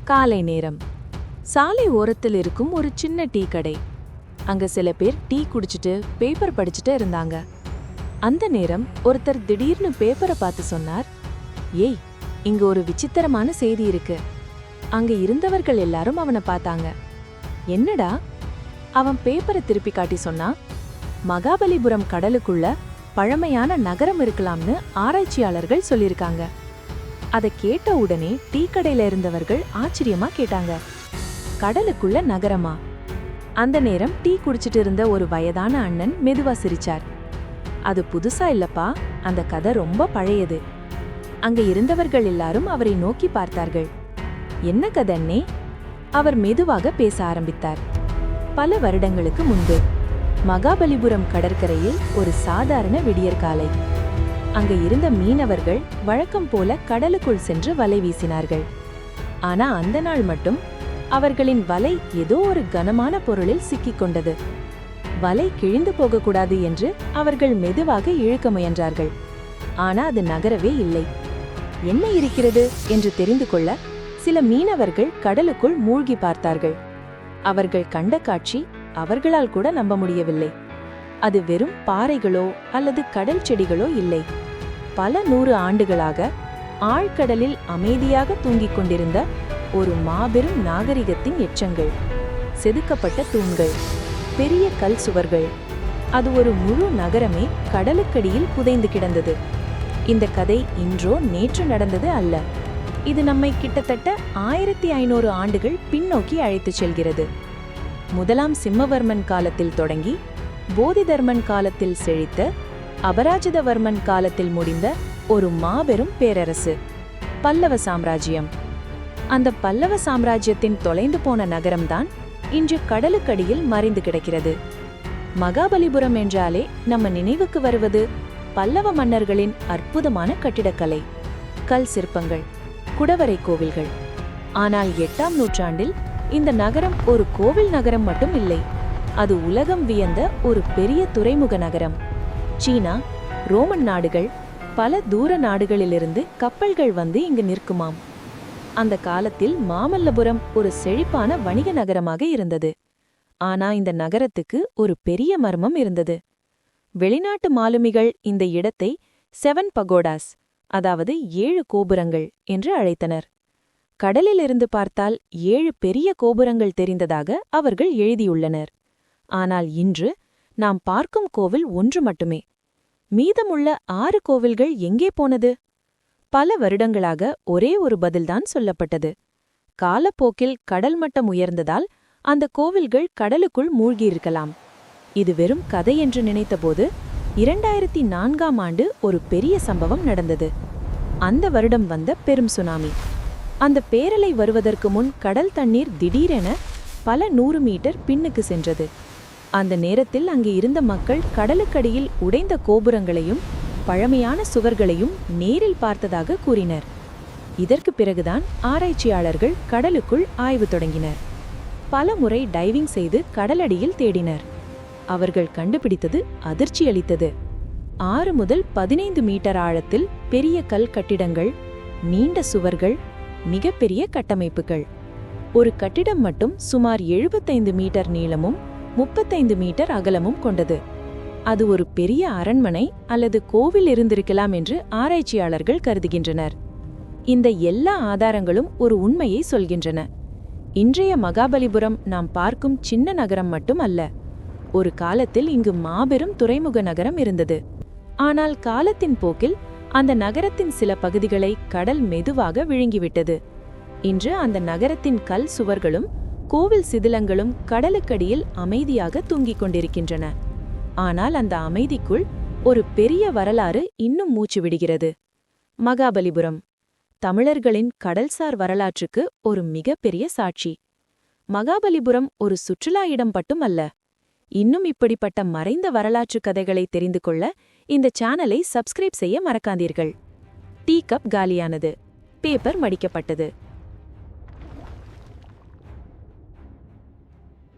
காலை நேரம். சாலை ஓரத்தில் இருக்கும் ஒரு சின்ன டீ கடை. அங்க சில பேர் டீ குடிச்சிட்டு பேப்பர் படிச்சுட்டு இருந்தாங்க. அந்த நேரம் ஒருத்தர் திடீர்னு பேப்பரை பார்த்து சொன்னார், ஏய், இங்க ஒரு விசித்திரமான செய்தி இருக்கு. அங்க இருந்தவர்கள் எல்லாரும் அவனை பார்த்தாங்க. என்னடா? அவன் பேப்பரை திருப்பி காட்டி சொன்னா, மகாபலிபுரம் கடலுக்குள்ள பழமையான நகரம் இருக்கலாம்னு ஆராய்ச்சியாளர்கள் சொல்லியிருக்காங்க. அதை கேட்ட உடனே டீ கடையில இருந்தவர்கள் ஆச்சரியமா கேட்டாங்க, கடலுக்குள்ள நகரமா? அந்த நேரம் டீ குடிச்சிட்டு இருந்த ஒரு வயதான அண்ணன் மெதுவா சிரிச்சார். அது புதுசா இல்லப்பா, அந்த கதை ரொம்ப பழையது. அங்க இருந்தவர்கள் எல்லாரும் அவரை நோக்கி பார்த்தார்கள். என்ன கதன்னே? அவர் மெதுவாக பேச ஆரம்பித்தார். பல வருடங்களுக்கு முன்பு மகாபலிபுரம் கடற்கரையில் ஒரு சாதாரண விடியற்காலை. அங்க இருந்த மீனவர்கள் வழக்கம் போல கடலுக்குள் சென்று வலை வீசினார்கள். ஆனா அந்த நாள் மட்டும் அவர்களின் வலை ஏதோ ஒரு கனமான பொருளில் சிக்கிக் கொண்டது. வலை கிழிந்து போகக்கூடாது என்று அவர்கள் மெதுவாக இழுக்க முயன்றார்கள். ஆனா அது நகரவே இல்லை. என்ன இருக்கிறது என்று தெரிந்து கொள்ள சில மீனவர்கள் கடலுக்குள் மூழ்கி பார்த்தார்கள். அவர்கள் கண்ட காட்சி அவர்களால் கூட நம்ப முடியவில்லை. அது வெறும் பாறைகளோ அல்லது கடல் செடிகளோ இல்லை. பல 100 ஆண்டுகளாக ஆழ்கடலில் அமைதியாக தூங்கிக் கொண்டிருந்த ஒரு மாபெரும் நாகரிகத்தின் எச்சங்கள். செதுக்கப்பட்ட தூண்கள், பெரிய கல் சுவர்கள். அது ஒரு முழு நகரமே கடலுக்கடியில் புதைந்து கிடந்தது. இந்த கதை இன்றோ நேற்று நடந்தது அல்ல. இது நம்மை கிட்டத்தட்ட 1500 ஆண்டுகள் பின்னோக்கி அழைத்துச் செல்கிறது. முதலாம் சிம்மவர்மன் காலத்தில் தொடங்கி போதிதர்மன் காலத்தில் செழித்த அபராஜிதவர்மன் காலத்தில் முடிந்த ஒரு மாபெரும் பேரரசு பல்லவ சாம்ராஜ்யம். அந்த பல்லவ சாம்ராஜ்யத்தின் தொலைந்து போன நகரம்தான் இன்று கடலுக்கடியில் மறைந்து கிடக்கிறது. மகாபலிபுரம் என்றாலே நம்ம நினைவுக்கு வருவது பல்லவ மன்னர்களின் அற்புதமான கட்டிடக்கலை, கல் சிற்பங்கள், குடவரை கோவில்கள். ஆனால் 8ஆம் நூற்றாண்டில் இந்த நகரம் ஒரு கோவில் நகரம் மட்டும் இல்லை. அது உலகம் வியந்த ஒரு பெரிய துறைமுக நகரம். சீனா, ரோமன் நாடுகள், பல தூர நாடுகளிலிருந்து கப்பல்கள் வந்து இங்கு நிற்குமாம். அந்த காலத்தில் மாமல்லபுரம் ஒரு செழிப்பான வணிக நகரமாக இருந்தது. ஆனா இந்த நகரத்துக்கு ஒரு பெரிய மர்மம் இருந்தது. வெளிநாட்டு மாலுமிகள் இந்த இடத்தை 7 பகோடாஸ், அதாவது 7 கோபுரங்கள் என்று அழைத்தனர். கடலிலிருந்து பார்த்தால் 7 பெரிய கோபுரங்கள் தெரிந்ததாக அவர்கள் எழுதியுள்ளனர். ஆனால் இன்று நாம் பார்க்கும் கோவில் ஒன்று மட்டுமே. மீதமுள்ள 6 கோவில்கள் எங்கே போனது? பல வருடங்களாக ஒரே ஒரு பதில்தான் சொல்லப்பட்டது. காலப்போக்கில் கடல் மட்டம் உயர்ந்ததால் அந்த கோவில்கள் கடலுக்குள் மூழ்கியிருக்கலாம். இது வெறும் கதை என்று நினைத்தபோது 2004ஆம் ஆண்டு ஒரு பெரிய சம்பவம் நடந்தது. அந்த வருடம் வந்த பெரும் சுனாமி. அந்த பேரலை வருவதற்கு முன் கடல் தண்ணீர் திடீரென பல 100 மீட்டர் பின்னுக்கு சென்றது. அந்த நேரத்தில் அங்கு இருந்த மக்கள் கடலுக்கடியில் உடைந்த கோபுரங்களையும் பழமையான சுவர்களையும் நேரில் பார்த்ததாக கூறினர். இதற்கு பிறகுதான் ஆராய்ச்சியாளர்கள் கடலுக்குள் ஆய்வு தொடங்கினர். பல முறை டைவிங் செய்து கடலடியில் தேடினர். அவர்கள் கண்டுபிடித்தது அதிர்ச்சியளித்தது. 6 முதல் 15 மீட்டர் ஆழத்தில் பெரிய கல் கட்டிடங்கள், நீண்ட சுவர்கள், மிகப்பெரிய கட்டமைப்புகள். ஒரு கட்டிடம் மட்டும் சுமார் 75 மீட்டர் நீளமும் 35 மீட்டர் அகலமும் கொண்டது. அது ஒரு பெரிய அரண்மனை அல்லது கோவில் இருந்திருக்கலாம் என்று ஆராய்ச்சியாளர்கள் கருதுகின்றனர். இந்த எல்லா ஆதாரங்களும் ஒரு உண்மையை சொல்கின்றன. இன்றைய மகாபலிபுரம் நாம் பார்க்கும் சின்ன நகரம் மட்டும் அல்ல. ஒரு காலத்தில் இங்கு மாபெரும் துறைமுக நகரம் இருந்தது. ஆனால் காலத்தின் போக்கில் அந்த நகரத்தின் சில பகுதிகளை கடல் மெதுவாக விழுங்கிவிட்டது. இன்று அந்த நகரத்தின் கல் சுவர்களும் கோவில் சிதிலங்களும் கடலுக்கடியில் அமைதியாக தூங்கிக் கொண்டிருக்கின்றன. ஆனால் அந்த அமைதிக்குள் ஒரு பெரிய வரலாறு இன்னும் மூச்சு விடுகிறது. மகாபலிபுரம் தமிழர்களின் கடல்சார் வரலாற்றுக்கு ஒரு மிகப்பெரிய சாட்சி. மகாபலிபுரம் ஒரு சுற்றுலா இடம் மட்டும் அல்ல. இன்னும் இப்படிப்பட்ட மறைந்த வரலாற்று கதைகளை தெரிந்து கொள்ள இந்த சேனலை சப்ஸ்கிரைப் செய்ய மறக்காதீர்கள். டீ கப் காலியானது. பேப்பர் மடிக்கப்பட்டது.